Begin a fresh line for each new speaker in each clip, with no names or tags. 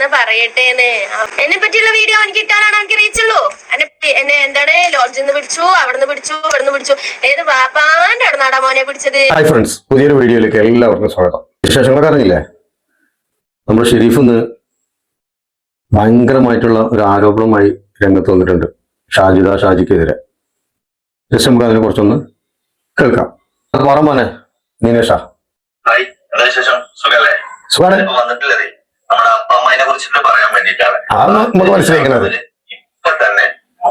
വന്ന് പറയട്ടേന്ന്. എന്നെ പറ്റിയുള്ള വീഡിയോ എനിക്ക് ഇട്ടാലാണ് എനിക്ക് റീച്ചുള്ളൂ. എന്നെ എന്താണ് ലോഡ്ജിൽ നിന്ന് പിടിച്ചു, അവിടുന്ന് പിടിച്ചു, ഇവിടുന്ന് പിടിച്ചു. ഏത് വാപ്പാന്റെ അവിടെ നാടാ മോനെ പിടിച്ചത്?
ഹായ് ഫ്രണ്ട്സ്, പുതിയൊരു വീഡിയോയിലേക്ക് എല്ലാവർക്കും സ്വാഗതം. വിശേഷങ്ങളൊക്കെ അറിഞ്ഞില്ലേ? നമ്മുടെ ഷെരീഫ് ഇന്ന് ഭയങ്കരമായിട്ടുള്ള ഒരു ആരോപണവുമായി രംഗത്ത് വന്നിട്ടുണ്ട്. ഷാജിക്കെതിരെ. ജസ്റ്റ് നമുക്ക് അതിനെ കുറിച്ചൊന്ന് കേൾക്കാം. അത് പറ മോനെ നീനേഷ. സുഖാണ്. അതാണ് നമുക്ക് മനസ്സിലാക്കുന്നത്.
ഇപ്പൊ തന്നെ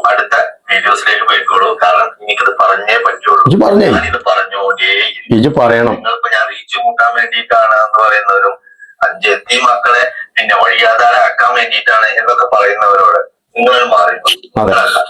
അടുത്ത വീഡിയോസിലേക്ക് പോയിക്കോളൂ. കാരണം എനിക്കത് പറഞ്ഞേ പറ്റുള്ളൂ.
ഇത് പറയണം.
നിങ്ങളിപ്പോ ഞാൻ റീച്ച് കൂട്ടാൻ വേണ്ടിയിട്ടാണ് എന്ന് പറയുന്നവരും അഞ്ചെത്തി മക്കളെ പിന്നെ വഴിയാധാരാക്കാൻ വേണ്ടിയിട്ടാണ് എന്നൊക്കെ പറയുന്നവരോട് നിങ്ങൾ മാറി.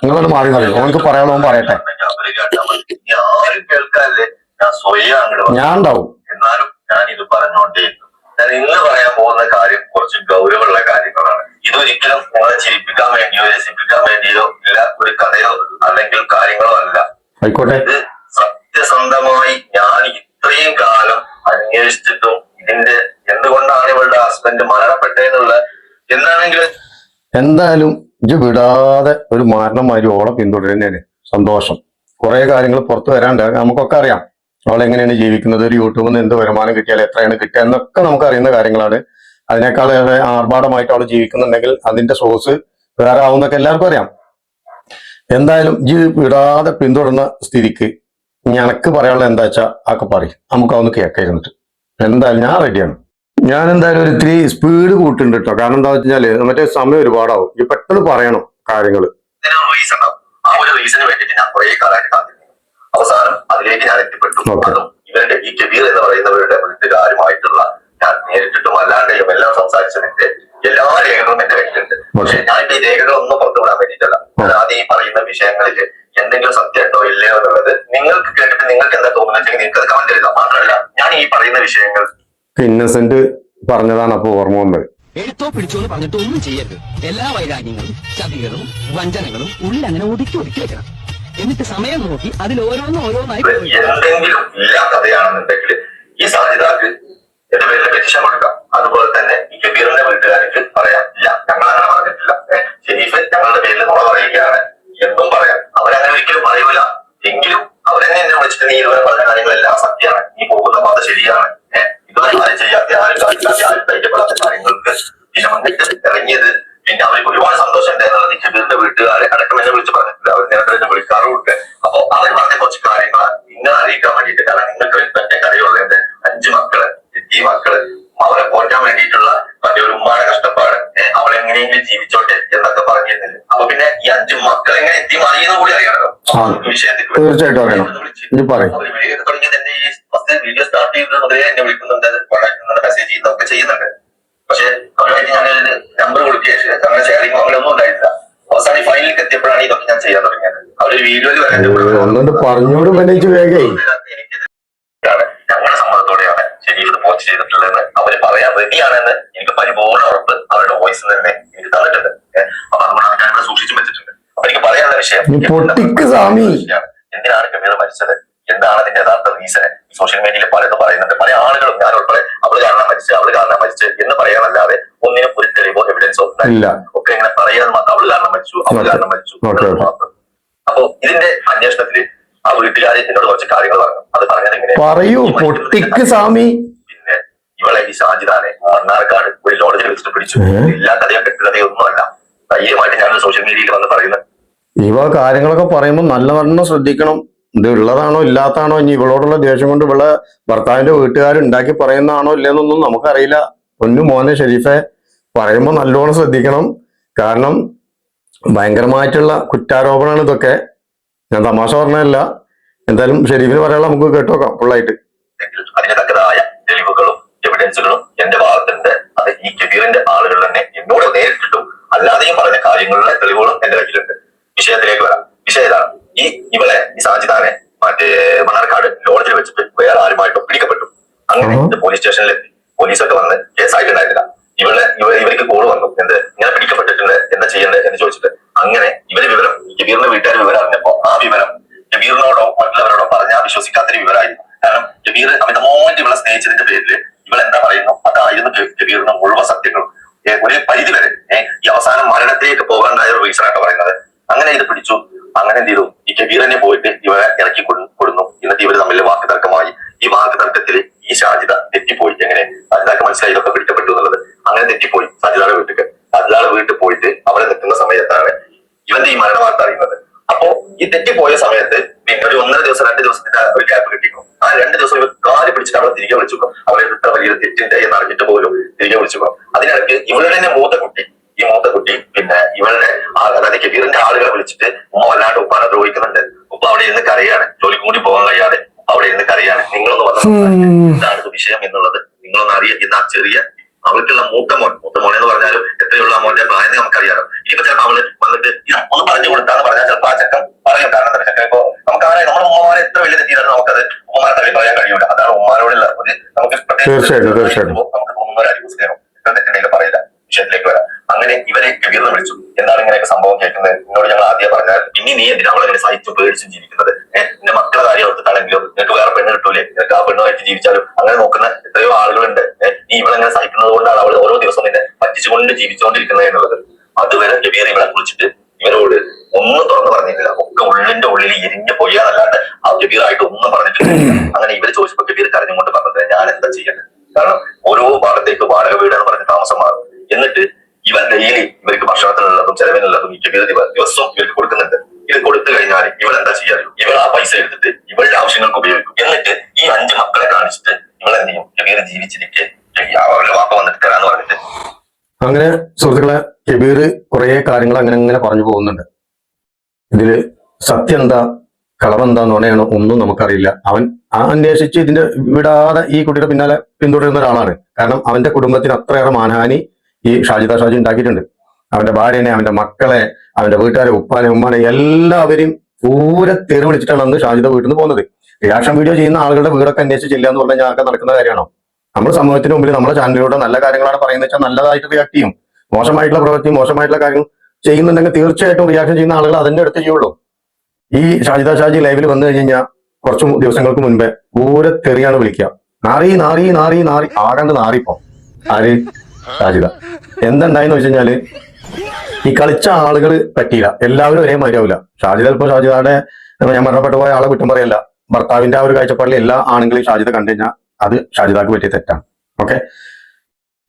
നിങ്ങളോട് മാറി ഓനക്ക് പറയണോ പറയട്ടെ.
അവര് കേട്ടാൽ മതി. ആരും കേൾക്കാല്ലേ. ഞാൻ സ്വയം അങ്ങോട്ട്
ഞാൻ ഉണ്ടാവും.
എന്നാലും ഞാനിത് പറഞ്ഞുകൊണ്ടേയിരുന്നു. ഞാൻ ഇന്ന് പറയാൻ പോകുന്ന കാര്യം കുറച്ച് ഗൗരവമുള്ള കാര്യങ്ങളാണ്. ഇതൊരിക്കലും നിങ്ങളെ ചിരിപ്പിക്കാൻ വേണ്ടിയോ രസിപ്പിക്കാൻ വേണ്ടിയോ ഇല്ല, ഒരു കഥയോ അല്ലെങ്കിൽ കാര്യങ്ങളോ അല്ല.
ആയിക്കോട്ടെ.
ഇത് സത്യസന്ധമായി ഞാൻ ഇത്രയും കാലം അന്വേഷിച്ചിട്ടും ഇതിന്റെ എന്തുകൊണ്ടാണ് ഇവളുടെ ഹസ്ബൻഡ് മരണപ്പെട്ടതെന്നുള്ള
എന്തായാലും ഇത് വിടാതെ ഒരു മാരണമാതിരി ഓളെ പിന്തുടരുന്നതിന് സന്തോഷം. കുറെ കാര്യങ്ങൾ പുറത്തു വരാണ്ട് നമുക്കൊക്കെ അറിയാം. അവളെങ്ങനെയാണ് ജീവിക്കുന്നത്, ഒരു യൂട്യൂബിൽ നിന്ന് എന്ത് വരുമാനം കിട്ടിയാൽ എത്രയാണ് കിട്ടുക എന്നൊക്കെ നമുക്ക് അറിയുന്ന കാര്യങ്ങളാണ്. അതിനേക്കാൾ ആർഭാടമായിട്ട് അവൾ ജീവിക്കുന്നുണ്ടെങ്കിൽ അതിന്റെ സോഴ്സ് വേറെ ആവുന്നൊക്കെ എല്ലാവർക്കും അറിയാം. എന്തായാലും ഇത് വിടാതെ പിന്തുടർന്ന സ്ഥിതിക്ക് ഞനക്ക് പറയാനുള്ള എന്താ വെച്ചാൽ ആക്കെ പറയും. നമുക്ക് അതൊന്ന് കേൾക്കായിരുന്നിട്ട് എന്തായാലും ഞാൻ റെഡിയാണ്. ഞാൻ എന്തായാലും ഒരു ഇത്തിരി സ്പീഡ് കൂട്ടുണ്ട് കേട്ടോ. കാരണം എന്താ വെച്ചാല് മറ്റേ സമയം ഒരുപാടാവും. ഈ പെട്ടെന്ന് പറയണം കാര്യങ്ങള്.
അവസാനം അതിലേക്ക് ഞാൻ എത്തിപ്പെട്ടു. അതും ഇവരുടെ ഈ കബീർ എന്ന് പറയുന്നവരുടെ വീട്ടുകാരുമായിട്ടുള്ള ഞാൻ നേരിട്ടിട്ടും അല്ലാണ്ടെയും എല്ലാം സംസാരിച്ചതിന്റെ എല്ലാ രേഖകളും എന്റെ കയ്യിലുണ്ട്. പക്ഷെ ഞാനിപ്പോ ഈ രേഖകളൊന്നും പുറത്തുവിടാൻ വേണ്ടിയിട്ടല്ല. ആദ്യം ഈ പറയുന്ന വിഷയങ്ങളിൽ എന്തെങ്കിലും സത്യമുണ്ടോ ഇല്ലയോ എന്നുള്ളത് നിങ്ങൾക്ക് കേട്ടിട്ട് നിങ്ങൾക്ക് എന്താ തോന്നുന്നെങ്കിൽ നിങ്ങൾക്ക് അത് കമന്റ് എഴുതാം. മാത്രമല്ല ഞാൻ ഈ പറയുന്ന വിഷയങ്ങൾ
ഇന്നസെന്റ് പറഞ്ഞതാണ് അപ്പൊ ഓർമ്മ വന്നത്.
എടുത്തോ പിടിച്ചോ എന്ന് പറഞ്ഞിട്ട് ഒന്നും ചെയ്യരുത്. എല്ലാ വൈരാഗ്യങ്ങളും ചതികളും വഞ്ചനകളും ഉള്ളിൽ അങ്ങനെ ഒതുക്കി വെക്കണം. എന്നിട്ട് സമയം നോക്കി അതിൽ ഓരോന്നായി
എന്തെങ്കിലും ഇല്ല കഥയാണെന്നുണ്ടെങ്കിൽ ഈ സാധ്യതക്ക് എന്റെ പേരിൽ പെറ്റിഷൻ കൊടുക്കാം. അതുപോലെ തന്നെ ഈ കബീറിന്റെ വീട്ടുകാർക്ക് പറയാം, ഇല്ല ഞങ്ങൾ അങ്ങനെ പറഞ്ഞിട്ടില്ല, ഷെരീഫ് ഞങ്ങളുടെ പേരിൽ നുണ പറയുകയാണ് എന്നും പറയാം. അവരങ്ങനെ ഒരിക്കലും പറയൂല. എങ്കിലും അവരെന്നെ എന്നെ വിളിച്ചിട്ട് നീ ഇതുവരെ പറഞ്ഞ കാര്യങ്ങളെല്ലാം സത്യമാണ്, നീ പോകുന്ന പാത ശരിയാണ്, ഇതുവരെ ആരും ചെയ്യാത്ത ആരും കാണിക്കാത്ത ആരും കഴിക്കപ്പെടാത്ത കാര്യങ്ങൾക്ക് ഇറങ്ങിയത് പിന്നെ അവർക്ക് ഒരുപാട് സന്തോഷം ഉണ്ടായിരുന്നത് കബീറിന്റെ വീട്ടുകാരെ അടക്കം എന്നെ വിളിച്ച് പറഞ്ഞിട്ടില്ല. അവർ നേരത്തെ വിളിക്കാറുണ്ട്. അപ്പൊ അവർ പറഞ്ഞ കുറച്ച് കാര്യങ്ങൾ നിങ്ങൾ അറിയിക്കാൻ വേണ്ടിയിട്ട്, കാരണം നിങ്ങൾക്ക് തന്നെ കറിയുള്ളത് എന്റെ 5 മക്കള്, ഈ മക്കള് അവരെ പോറ്റാൻ വേണ്ടിയിട്ടുള്ള മറ്റേ ഒരു ഉമ്മാടെ കഷ്ടപ്പാട്, അവളെങ്ങനെയെങ്കിലും ജീവിച്ചോട്ടെ എന്നൊക്കെ പറഞ്ഞിരുന്നില്ല. അപ്പൊ പിന്നെ ഈ 5 മക്കൾ എങ്ങനെ എത്തി മാറിയെന്ന് കൂടി അറിയണല്ലോ വിഷയത്തിൽ. അവര് വീഡിയോ തുടങ്ങിയത് എന്റെ ഈ ഫസ്റ്റ് വീഡിയോ സ്റ്റാർട്ട് ചെയ്തത് മുതലേ എന്നെ വിളിക്കുന്നുണ്ട്, മെസ്സേജ് ചെയ്യുന്നതൊക്കെ ചെയ്യുന്നുണ്ട്. പക്ഷെ അവരുമായിട്ട് ഞാനൊരു നമ്പർ കൊടുക്കുക അങ്ങനെ ഷെയറിങ് അങ്ങനെയൊന്നും ഉണ്ടായിട്ടില്ല. അവസാനം ഫൈനലിലേക്ക് എത്തിയപ്പോഴാണ് ഇതൊക്കെ ഞാൻ ചെയ്യാൻ തുടങ്ങിയത്. അവരൊരു വീഡിയോയിൽ ഞങ്ങളുടെ സമ്മതത്തോടെയാണ് ഷെരീഫ് പോസ്റ്റ് ചെയ്തിട്ടുള്ളതെന്ന് അവര് പറയാൻ റെഡിയാണെന്ന് എനിക്ക് പരിപൂർണ്ണ ഉറപ്പ് അവരുടെ വോയിസ് തന്നെ എനിക്ക് തന്നിട്ടുണ്ട്. അപ്പൊ അതുകൊണ്ടാണ് ഞാൻ ഇവിടെ സൂക്ഷിച്ചു വെച്ചിട്ടുണ്ട്. അപ്പൊ എനിക്ക് പറയാനുള്ള വിഷയം എന്തിനാണ് കബീർ മരിച്ചത്, എന്താണ് അതിന്റെ യഥാർത്ഥ റീസൺ. സോഷ്യൽ മീഡിയയിൽ പലതും പറയുന്നുണ്ട്. പല ആളുകളും ഞാൻ ഉൾപ്പെടെ അവള് കാരണം മരിച്ചു എന്ന് പറയാനല്ലാതെ ഒന്നിനും ഒരു തെളിവോ എവിഡൻസോ ഇല്ല. ഒക്കെ ഇങ്ങനെ പറയാൻ മാത്രം അവള് കാരണം മരിച്ചു മാത്രം. അപ്പൊ ഇതിന്റെ അന്വേഷണത്തില് ആ വീട്ടുകാരെ എന്നോട് കുറച്ച് കാര്യങ്ങൾ പറഞ്ഞു. അത് പറഞ്ഞത് എങ്ങനെ പിന്നെ ഇവളെ ഈ ഷാജിദാനെ മണ്ണാർക്കാട് ഒരു ലോഡ്ജിൽ വെച്ചിട്ട് പിടിച്ചു. എല്ലാ കഥയോ കെട്ടുകഥയൊന്നും അല്ല, ധൈര്യമായിട്ട് ഞാൻ സോഷ്യൽ മീഡിയയിൽ വന്ന് പറയുന്നത്.
ഇവ കാര്യങ്ങളൊക്കെ പറയുമ്പോൾ നല്ലവണ്ണം ശ്രദ്ധിക്കണം. ഇത് ഉള്ളതാണോ ഇല്ലാത്താണോ, ഇനി ഇവളോടുള്ള ദേഷ്യം കൊണ്ട് ഇവളെ ഭർത്താവിന്റെ വീട്ടുകാരുണ്ടാക്കി പറയുന്നതാണോ ഇല്ലെന്നൊന്നും നമുക്കറിയില്ല. ഒന്നു മോനെ ഷെരീഫെ പറയുമ്പോൾ നല്ലോണം ശ്രദ്ധിക്കണം. കാരണം ഭയങ്കരമായിട്ടുള്ള കുറ്റാരോപണമാണ് ഇതൊക്കെ. ഞാൻ തമാശ പറഞ്ഞതല്ല. എന്തായാലും ഷെരീഫിന് പറയാനുള്ള നമുക്ക് കേട്ടോക്കാം ഫുള്ളായിട്ട്.
അതിന് തക്കതായ തെളിവുകളും എവിഡൻസുകളും എന്റെ ഭാഗത്തുണ്ട്. അത് ഈ കബീറിന്റെ ആളുകൾ തന്നെ എന്നോട് നേരിട്ടിട്ടും അല്ലാതെയും പറഞ്ഞ കാര്യങ്ങളുടെ തെളിവുകളും എന്റെ കയ്യിലുണ്ട്. വിഷയത്തിലേക്ക് വരാം. വിഷയം ഇതാണ്. ഇവളെ ഈ സാജിദാനെ മറ്റേ മണ്ണാർക്കാട് ലോഡ്ജിൽ വെച്ചിട്ട് വേറെ ആരുമായിട്ടും പിടിക്കപ്പെട്ടു. അങ്ങനെ പോലീസ് സ്റ്റേഷനിലെത്തി. പോലീസൊക്കെ വന്ന് കേസായിട്ടുണ്ടായിരുന്നില്ല. ഇവർക്ക് കോള് വന്നു, ഇങ്ങനെ പിടിക്കപ്പെട്ടിട്ടുണ്ട്, എന്താ ചെയ്യേണ്ടത് എന്ന് ചോദിച്ചിട്ട്. അങ്ങനെ കബീറിന്റെ വീട്ടുകാർ വിവരം അറിഞ്ഞപ്പോ ആ വിവരം കബീറിനോടോ മറ്റുള്ളവരോടോ പറഞ്ഞാൽ വിശ്വസിക്കാത്തൊരു വിവരമായിരുന്നു. കാരണം കബീർ അമിതമായിട്ട് ഇവളെ സ്നേഹിച്ചതിന്റെ പേരിൽ ഇവൾ എന്താ പറയുന്നു അതായിരുന്നു കബീറിന് മുഴുവൻ സത്യങ്ങളും. ഒരു പരിധി തെറ്റിപ്പോയി സജിതാടെ വീട്ടിൽ. സജിതാടെ വീട്ടിൽ പോയിട്ട് അവിടെ നിൽക്കുന്ന സമയത്താണ് ഇവന്റെ ഈ മരണ വാർത്ത അറിയുന്നത്. അപ്പോ ഈ തെറ്റിപ്പോയ സമയത്ത് പിന്നെ ഒരു 1.5 ദിവസം 2 ദിവസത്തിന്റെ ഒരു ഗ്യാപ്പ് കിട്ടിക്കും. ആ 2 ദിവസം ഇവർ കാല് പിടിച്ചിട്ട് അവളെ തിരികെ വിളിച്ചു. അവരെ ഇത്ര വലിയ തെറ്റിന്റെ എന്ന് അറിഞ്ഞിട്ട് പോലും തിരികെ വിളിച്ചു. അതിനിടയ്ക്ക് ഇവളുടെ തന്നെ മൂത്ത കുട്ടി പിന്നെ ഇവളുടെ അതായത് കബീറിന്റെ ആളുകളെ വിളിച്ചിട്ട് ഉമ്മ വല്ലാണ്ട് ഉപ്പാനെ ദ്രോഹിക്കുന്നുണ്ട്. ഉപ്പ അവിടെ ഇരുന്ന് കരയാണ്, ജോലിക്ക് കൂടി പോകാൻ കഴിയാതെ അവിടെ ഇരുന്ന് കരയാണ്. നിങ്ങളൊന്ന് വന്നു എന്താണ് വിഷയം എന്നുള്ളത് നിങ്ങളൊന്ന് അറിയുന്ന ആ ചെറിയ അവൾക്കുള്ള മൂത്ത മോൻ എന്ന് പറഞ്ഞാലും എത്രയുള്ള ആ മോന്റെ പ്രായം നമുക്കറിയാലോ. ഇനിയിപ്പോ ചിലപ്പോൾ അവള് വന്നിട്ട് ഒന്ന് പറഞ്ഞു കൊടുത്താന്ന് പറഞ്ഞാൽ ചിലപ്പോൾ ആ ചെക്കൻ പറയും. കാരണം എന്താ വെച്ചാൽ ഇപ്പൊ നമുക്കറിയാം നമ്മുടെ ഉമ്മമാരെ എത്ര വലിയ തെറ്റിയാലും നമുക്കത് ഉമ്മമാരെ തള്ളി പറയാൻ കഴിയൂല. അതാണ് ഉമ്മമാരോടുള്ള ഒരു നമുക്ക്
തീർച്ചയായിട്ടും
നമുക്ക് തോന്നുന്ന ഒരു അരിവ് സ്നേഹം എത്ര തെറ്റുണ്ടെങ്കിലും പറയില്ല. വിഷയത്തിലേക്ക് വരാം. അങ്ങനെ ഇവരെ കബീറിനെ വിളിച്ചു. എന്താണ് ഇങ്ങനെയൊക്കെ സംഭവം കേൾക്കുന്നത്? എന്നോട് ഞങ്ങൾ ആദ്യം പറഞ്ഞാൽ ഇനി നീ എന്തിനാ അവളെങ്ങനെ സഹിച്ചും പേടിച്ചും ജീവിക്കുന്നത്? നിന്റെ മക്കളെ കാര്യം ഓർത്തിട്ടാണെങ്കിലും നിനക്ക് വേറെ പെണ്ണ് കിട്ടൂലേ? നിനക്ക് ആ പെണ്ണുമായിട്ട് ജീവിച്ചാലും അങ്ങനെ നോക്കുന്ന എത്രയോ ആളുകളുണ്ട്. നീ ഇവളെങ്ങനെ സഹിക്കുന്നത് കൊണ്ടാണ് അവൾ ഓരോ ദിവസവും നിന്നെ പറ്റിച്ചുകൊണ്ട് ജീവിച്ചുകൊണ്ടിരിക്കുന്നത് എന്നുള്ളത്. അതുവരെ കബീർ ഇവളെ കുറിച്ചിട്ട് ഇവരോട് ഒന്നും തുറന്നു പറഞ്ഞിട്ടില്ല. ഒക്കെ ഉള്ളിന്റെ ഉള്ളിൽ എരിഞ്ഞു പോയാന്നല്ലാണ്ട് ആ കബീറായിട്ട് ഒന്നും പറഞ്ഞിട്ടില്ല. അങ്ങനെ ഇവര് ചോദിച്ചപ്പോൾ കബീർ കരഞ്ഞുകൊണ്ട് പറഞ്ഞത് ഞാൻ എന്താ ചെയ്യേണ്ടത്? കാരണം ഓരോ ഭാഗത്തേക്ക് വാടക വീട് എന്ന് പറഞ്ഞ് താമസം മാറും. എന്നിട്ട് ഇവൻ ഡെയിലി ഇവർക്ക് ഭക്ഷണത്തിനുള്ളതും ചെലവിനുള്ളതും ഈ കബീർ ദിവസവും ഇവർക്ക് കൊടുക്കുന്നുണ്ട്. ഇത് കൊടുത്തു കഴിഞ്ഞാൽ ഇവൾ എന്താ ചെയ്യാറിയോ? ഇവൾ ആ പൈസ എടുത്തിട്ട് ഇവളുടെ ആവശ്യങ്ങൾക്ക് ഉപയോഗിക്കും. എന്നിട്ട് ഈ 5 മക്കളെ കാണിച്ചിട്ട് ഇവളെന്ത് ചെയ്യും? കബീർ ജീവിച്ചിരിക്കെ അവരുടെ വാപ്പ വന്നിട്ട് തരാന്ന് പറഞ്ഞിട്ട്.
അങ്ങനെ സുഹൃത്തുക്കളെ, കബീർ കുറെ കാര്യങ്ങൾ അങ്ങനെ പറഞ്ഞു പോകുന്നുണ്ട്. ഇതില് സത്യം എന്താ കളവെന്താന്ന് പറയണോ ഒന്നും നമുക്കറിയില്ല. അവൻ അന്വേഷിച്ച് ഇതിന്റെ വിടാതെ ഈ കുട്ടിയുടെ പിന്നാലെ പിന്തുടരുന്ന ഒരാളാണ്. കാരണം അവന്റെ കുടുംബത്തിന് അത്രയേറെ മാനഹാനി ഈ ഷാജി ഉണ്ടാക്കിയിട്ടുണ്ട്. അവന്റെ ഭാര്യനെ, അവന്റെ മക്കളെ, അവന്റെ വീട്ടുകാരെ, ഉപ്പാനെ, ഉമ്മാനെ എല്ലാവരെയും പൂരെ തെറി വിളിച്ചിട്ടാണ് അന്ന് ഷാജിദ വീട്ടിൽ നിന്ന് പോകുന്നത്. റിയാക്ഷൻ വീഡിയോ ചെയ്യുന്ന ആളുകളുടെ വീടൊക്കെ അന്വേഷിച്ച് ചെല്ലുക എന്ന് പറഞ്ഞാൽ ആർക്കെ നടക്കുന്ന കാര്യമാണോ? നമ്മൾ സമൂഹത്തിന് മുമ്പിൽ നമ്മുടെ ചാനലിലൂടെ നല്ല കാര്യങ്ങളാണ് പറയുന്നത് വെച്ചാൽ നല്ലതായിട്ട് റിയാക്ട് ചെയ്യും. മോശമായിട്ടുള്ള പ്രവൃത്തി, മോശമായിട്ടുള്ള കാര്യങ്ങൾ ചെയ്യുന്നുണ്ടെങ്കിൽ തീർച്ചയായിട്ടും റിയാക്ഷൻ ചെയ്യുന്ന ആളുകൾ അതിന്റെ അടുത്ത് ചെയ്യുള്ളൂ. ഈ ഷാജി ലൈവിൽ വന്നു കഴിഞ്ഞാൽ കുറച്ചു ദിവസങ്ങൾക്ക് മുൻപേ പൂരെ തെറിയാണ് വിളിക്കുക. നാറി നാറി നാറി നാറി ആകാണ്ട് നാറിപ്പോ. ആര്? ഷാജിദ. എന്തുണ്ടായെന്ന് വെച്ച് കഴിഞ്ഞാല് ഈ കളിച്ച ആളുകൾ പറ്റിയില്ല. എല്ലാവരും ഒരേ മാതിരിയാവില്ല. ഷാജിദ ഇപ്പൊ ഷാജിദയുടെ ഞാൻ മരണപ്പെട്ടു പോയ ആളെ കുറ്റം പറയല്ല. ഭർത്താവിന്റെ ആ ഒരു കാഴ്ചപ്പാടിൽ എല്ലാ ആണുങ്ങളെയും ഷാജിദ കണ്ടു കഴിഞ്ഞാൽ അത് ഷാജിദാക്ക് പറ്റിയ തെറ്റാണ്. ഓക്കെ,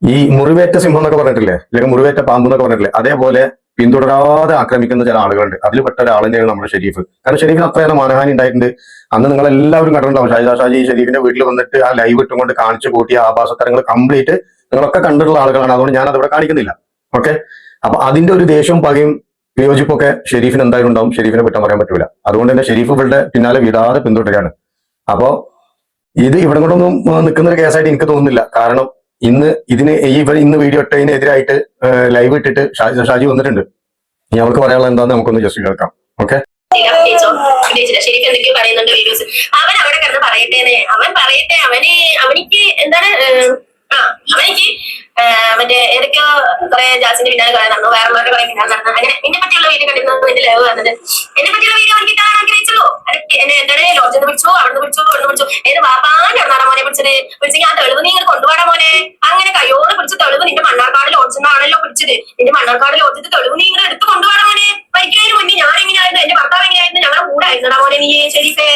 ഈ മുറിവേറ്റ സിംഹം എന്നൊക്കെ പറഞ്ഞിട്ടില്ലേ, അല്ലെങ്കിൽ മുറിവേറ്റ പാമ്പ് എന്നൊക്കെ പറഞ്ഞിട്ടില്ലേ, അതേപോലെ പിന്തുടരാതെ ആക്രമിക്കുന്ന ചില ആളുകളുണ്ട്. അതിൽ പെട്ട ഒരാൾ തന്നെയാണ് നമ്മുടെ ഷെരീഫ്. കാരണം ഷെരീഫിന് അത്രയേറെ മാനഹാനി ഉണ്ടായിട്ടുണ്ട്. അന്ന് നിങ്ങൾ എല്ലാവരും കണ്ടിട്ടുണ്ടാവും. ഷാജി ഷെരീഫിന്റെ വീട്ടിൽ വന്നിട്ട് ആ ലൈവ് ഇട്ടുകൊണ്ട് കാണിച്ചു കൂട്ടിയ ആഭാസത്തരങ്ങൾ കംപ്ലീറ്റ് നിങ്ങളൊക്കെ കണ്ടിട്ടുള്ള ആളുകളാണ്. അതുകൊണ്ട് ഞാൻ അതിവിടെ കാണിക്കുന്നില്ല. ഓക്കെ, അപ്പൊ അതിന്റെ ഒരു ദേഷ്യവും പകയും വിയോജിപ്പൊക്കെ ഷെരീഫിന് എന്തായാലും ഉണ്ടാവും. ഷെരീഫിനെ കുറ്റം പറയാൻ പറ്റൂല. അതുകൊണ്ട് തന്നെ ഷെരീഫ് ഇവരുടെ പിന്നാലെ വിടാതെ പിന്തുടരുകയാണ്. അപ്പോ ഇത് ഇവിടെ കൊണ്ടൊന്നും നിൽക്കുന്ന ഒരു കേസായിട്ട് എനിക്ക് തോന്നുന്നില്ല. കാരണം ഇന്ന് വീഡിയോ ഇട്ടതിനെതിരായിട്ട് ലൈവ് ഇട്ടിട്ട് ഷാജി വന്നിട്ടുണ്ട്. ഇനി അവർക്ക് പറയാനുള്ള എന്താന്ന് നമുക്കൊന്ന് ജസ്റ്റ് കേൾക്കാം. ഓക്കെ,
ശരിക്കും എന്തൊക്കെയോ പറയുന്നുണ്ട് വീഡിയോസ്. അവൻ അവിടെ കിടന്ന് പറയട്ടെ, അവനിക്ക് എന്താണ് അവനിക്ക് മറ്റേ ഏതൊക്കെയോ കുറെ ജാസിന്റെ പിന്നാലെ കുറെ നടന്നു, വേറെമാരുടെ കുറെ പിന്നാലെ നടന്നു. അങ്ങനെ എന്നെ പറ്റിയുള്ള വീഡിയോ കണ്ടിരുന്നത് എന്റെ ലവ് വന്നത്. എന്നെ പറ്റിയുള്ള വീഡിയോ അവൻ കിട്ടാൻ ആഗ്രഹിച്ചുള്ളൂ. എന്നെ എന്താണ് ലോഡ്ജിൽ വിളിച്ചു, അവിടുന്ന് വിളിച്ചു. ഏത് വാപ്പാന്റെ അവിടെ മോനെ വിളിച്ചെങ്കിൽ ആ തെളിവ് നീ ഇങ്ങനെ കൊണ്ടുപോടാ മോനെ. അങ്ങനെ കയ്യോട് പിടിച്ച തെളിവ് നിന്റെ മണ്ണാർക്കാട് ലോഡ്ജിന്നാണല്ലോ പിടിച്ചത്. നിന്റെ മണ്ണാർക്കാട് ലോഡ്ജിന്റെ തെളിവ് നീ ഇങ്ങനെ എടുത്ത് കൊണ്ടുപോടാ മോനെ. മരിക്കുന്നതിന് മുന്നേ ഞാൻ എങ്ങനെയായിരുന്നു, എന്റെ ഭർത്താവ് എങ്ങനെയായിരുന്നു, ഞങ്ങളുടെ കൂടെ ആയിരുന്നടാ മോനെ നീ ശരീഫേ.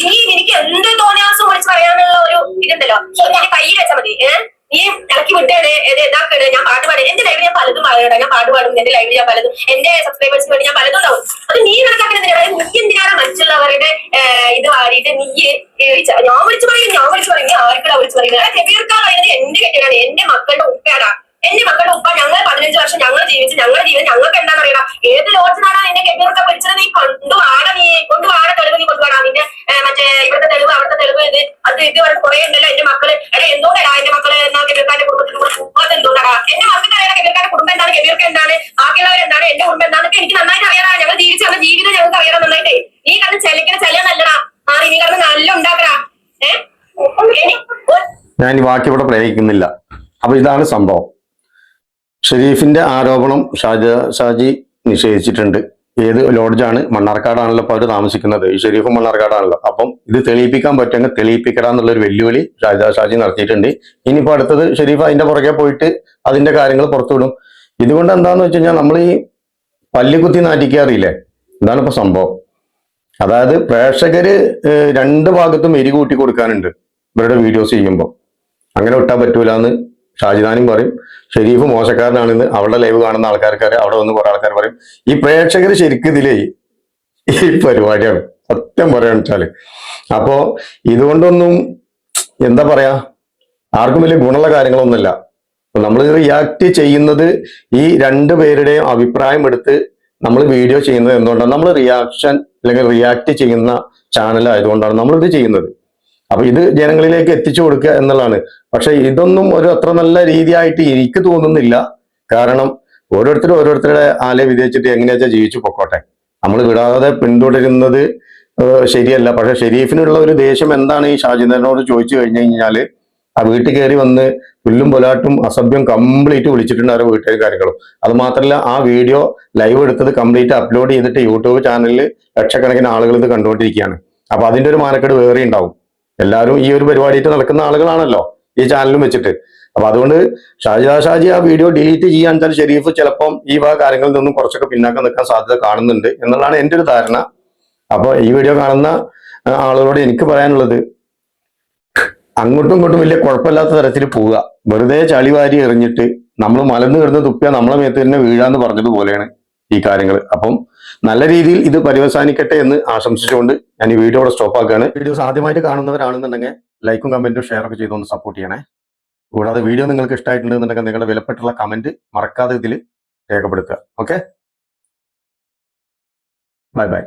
എനിക്ക് എന്ത് തോന്നിയാസം വിളിച്ച് പറയാനുള്ള ഒരു ഇതുണ്ടല്ലോ, കയ്യിൽ വെച്ചാൽ മതി. നീ ഇളക്കി വിട്ടാണ് ഇതാക്കാണ്. ഞാൻ പാട്ട് പാടും. എന്റെ ലൈവിൽ ഞാൻ പലതും പാടുകയാണ്. ഞാൻ പാട്ട് പാടും. എന്റെ ലൈവിൽ ഞാൻ പലതും, എന്റെ സബ്സ്ക്രൈബേഴ്സിന് വേണ്ടി ഞാൻ പലതും ഉണ്ടാവും. അത് നീ കണക്കാക്കുന്നതിനാണ്. നീ എന്തിനാണ് മറ്റുള്ളവരുടെ ഇത് വാടിയിട്ട് നീ ഞാൻ വിളിച്ചു പറയും നീ ആർക്കടാ വിളിച്ചു പറയുന്നത്? കബീർക്കാ പറയുന്നത് എന്റെ കെട്ടിയാണ്, എന്റെ മക്കളുടെ ഉപ്പയാടാ. എന്റെ മക്കളുടെ ഉപ്പ. ഞങ്ങൾ 15 വർഷം ഞങ്ങൾ ജീവിച്ച് ഞങ്ങളുടെ ജീവിതം ഞങ്ങൾക്ക് എന്താണെന്ന് അറിയണം. ഏത് ലോഡ്ജിനാണ് നിന്റെ കെട്ടിയൊക്കെ പിടിച്ചത്? നീ കൊണ്ടുവാട തെളിവ് നീ കൊണ്ടുപോടാ. നിന്റെ മറ്റേ ഇവിടുത്തെ തെളിവ്, അവിടുത്തെ തെളിവ്, ഇത് പറഞ്ഞ് കുറെ ഉണ്ടല്ലോ. എന്റെ മക്കള് എന്തോടാ എന്റെ മക്കള് എന്നാ കെബീർക്കാന്റെ കുടുംബത്തിന് കൂടെ എന്തോടാ? എന്റെ മക്കൾക്ക് അറിയാം കെബീർക്കാന്റെ കുടുംബം എന്താണ്, കെബീർക്ക് എന്താണ്, ബാക്കിയുള്ളവരെന്താണ്, എന്റെ കുടുംബം എന്താണെന്നൊക്കെ എനിക്ക് നന്നായിട്ട് അറിയാം. ഞങ്ങൾ ജീവിച്ച് ഞങ്ങളുടെ ജീവിതം ഞങ്ങൾക്ക് അറിയാം നന്നായിട്ടേ. നീ കണ്ട് ചെല നല്ലടാ. നീ കണ്ട് നല്ല ഉണ്ടാക്കടാ.
ഞാൻ ഈ വാക്ക് ഇവിടെ പ്രയോഗിക്കുന്നില്ല. അപ്പൊ ഇതാണ് സംഭവം. ഷെരീഫിന്റെ ആരോപണം ഷാജി നിഷേധിച്ചിട്ടുണ്ട്. ഏത് ലോഡ്ജാണ്? മണ്ണാർക്കാടാണല്ലോ ഇപ്പൊ അവർ താമസിക്കുന്നത്. ഈ ഷെരീഫ് മണ്ണാർക്കാടാണല്ലോ. അപ്പം ഇത് തെളിയിപ്പിക്കാൻ പറ്റുമെങ്കിൽ തെളിയിപ്പിക്കടാന്നുള്ളൊരു വെല്ലുവിളി ഷാജി നടത്തിയിട്ടുണ്ട്. ഇനിയിപ്പോ അടുത്തത് ഷെരീഫ് അതിന്റെ പുറകെ പോയിട്ട് അതിന്റെ കാര്യങ്ങൾ പുറത്തുവിടും. ഇതുകൊണ്ട് എന്താന്ന് വെച്ച് കഴിഞ്ഞാൽ നമ്മൾ ഈ പല്ലിക്കുത്തി നാറ്റിക്കാറിയില്ലേ, ഇതാണ് ഇപ്പൊ സംഭവം. അതായത് പ്രേക്ഷകര് 2 ഭാഗത്തും എരി കൂട്ടി കൊടുക്കാനുണ്ട് ഇവരുടെ വീഡിയോസ് ചെയ്യുമ്പോൾ. അങ്ങനെ വിട്ടാൻ പറ്റൂല എന്ന് ഷാജിദാനും പറയും ഷെരീഫ് മോശക്കാരനാണെന്ന് അവളുടെ ലൈവ് കാണുന്ന ആൾക്കാർക്ക് അവിടെ വന്ന് കുറെ ആൾക്കാർ പറയും. ഈ പ്രേക്ഷകർ ശരിക്കും ഇതിലേ ഈ പരിപാടിയാണ് സത്യം പറയാന്ന് വെച്ചാല്. അപ്പോ ഇതുകൊണ്ടൊന്നും എന്താ പറയാ, ആർക്കും വലിയ ഗുണമുള്ള കാര്യങ്ങളൊന്നുമില്ല. നമ്മൾ റിയാക്ട് ചെയ്യുന്നത് ഈ രണ്ടുപേരുടെയും അഭിപ്രായം എടുത്ത് നമ്മൾ വീഡിയോ ചെയ്യുന്നത് എന്തുകൊണ്ടാണ്, നമ്മൾ റിയാക്ഷൻ അല്ലെങ്കിൽ റിയാക്ട് ചെയ്യുന്ന ചാനൽ ആയതുകൊണ്ടാണ് നമ്മൾ ഇത് ചെയ്യുന്നത്. അപ്പൊ ഇത് ജനങ്ങളിലേക്ക് എത്തിച്ചു കൊടുക്കുക എന്നുള്ളതാണ്. പക്ഷെ ഇതൊന്നും ഒരു അത്ര നല്ല രീതിയായിട്ട് എനിക്ക് തോന്നുന്നില്ല. കാരണം ഓരോരുത്തരുടെ ആലെ വിധിച്ചിട്ട് എങ്ങനെയാ ജീവിച്ചു പൊക്കോട്ടെ, നമ്മൾ വിടാതെ പിന്തുടരുന്നത് ശരിയല്ല. പക്ഷെ ഷെരീഫിനുള്ള ഒരു ദേഷ്യം എന്താണ് ഈ ഷാജിദനോട് ചോദിച്ചു കഴിഞ്ഞു കഴിഞ്ഞാല്, ആ വീട്ടിൽ കയറി വന്ന് പുല്ലും പൊലാട്ടും അസഭ്യം കംപ്ലീറ്റ് വിളിച്ചിട്ടുണ്ട് അവരുടെ വീട്ടുകാർ കാര്യങ്ങളും. അത് മാത്രമല്ല ആ വീഡിയോ ലൈവ് എടുത്തത് കംപ്ലീറ്റ് അപ്ലോഡ് ചെയ്തിട്ട് യൂട്യൂബ് ചാനലിൽ ലക്ഷക്കണക്കിന് ആളുകൾ ഇത് കണ്ടുകൊണ്ടിരിക്കുകയാണ്. അപ്പൊ അതിന്റെ ഒരു മാനക്കേട് വേറെ ഉണ്ടാവും. എല്ലാവരും ഈ ഒരു പരിപാടിയിട്ട് നടക്കുന്ന ആളുകളാണല്ലോ ഈ ചാനലും വെച്ചിട്ട്. അപ്പൊ അതുകൊണ്ട് ഷാജി ആ വീഡിയോ ഡിലീറ്റ് ചെയ്യാൻ വെച്ചാൽ ഷെരീഫ് ചിലപ്പം ഈ വക കാര്യങ്ങളിൽ നിന്നും കുറച്ചൊക്കെ പിന്നാക്കം നിൽക്കാൻ സാധ്യത കാണുന്നുണ്ട് എന്നുള്ളതാണ് എൻ്റെ ഒരു ധാരണ. അപ്പൊ ഈ വീഡിയോ കാണുന്ന ആളുകളോട് എനിക്ക് പറയാനുള്ളത്, അങ്ങോട്ടും ഇങ്ങോട്ടും വലിയ കുഴപ്പമില്ലാത്ത തരത്തിൽ പോവുക. വെറുതെ ചളിവാരി എറിഞ്ഞിട്ട് നമ്മൾ മലന്ന് കിടന്ന് തുപ്പിയാൽ നമ്മളെ മേത്ത് തന്നെ വീഴാന്ന് പറഞ്ഞതുപോലെയാണ് ഈ കാര്യങ്ങൾ. അപ്പം നല്ല രീതിയിൽ ഇത് പര്യവസാനിക്കട്ടെ എന്ന് ആശംസിച്ചുകൊണ്ട് ഞാൻ ഈ വീഡിയോ സ്റ്റോപ്പ് ആക്കുകയാണ്. വീഡിയോസ് ആദ്യമായിട്ട് കാണുന്നവരാണെന്നുണ്ടെങ്കിൽ ലൈക്കും കമന്റും ഷെയർ ഒക്കെ ചെയ്തൊന്ന് സപ്പോർട്ട് ചെയ്യണേ. കൂടാതെ വീഡിയോ നിങ്ങൾക്ക് ഇഷ്ടമായിട്ടുണ്ടെന്നുണ്ടെങ്കിൽ നിങ്ങളുടെ വിലപ്പെട്ടുള്ള കമന്റ് മറക്കാതെ ഇതിൽ രേഖപ്പെടുത്തുക. Okay, bye bye.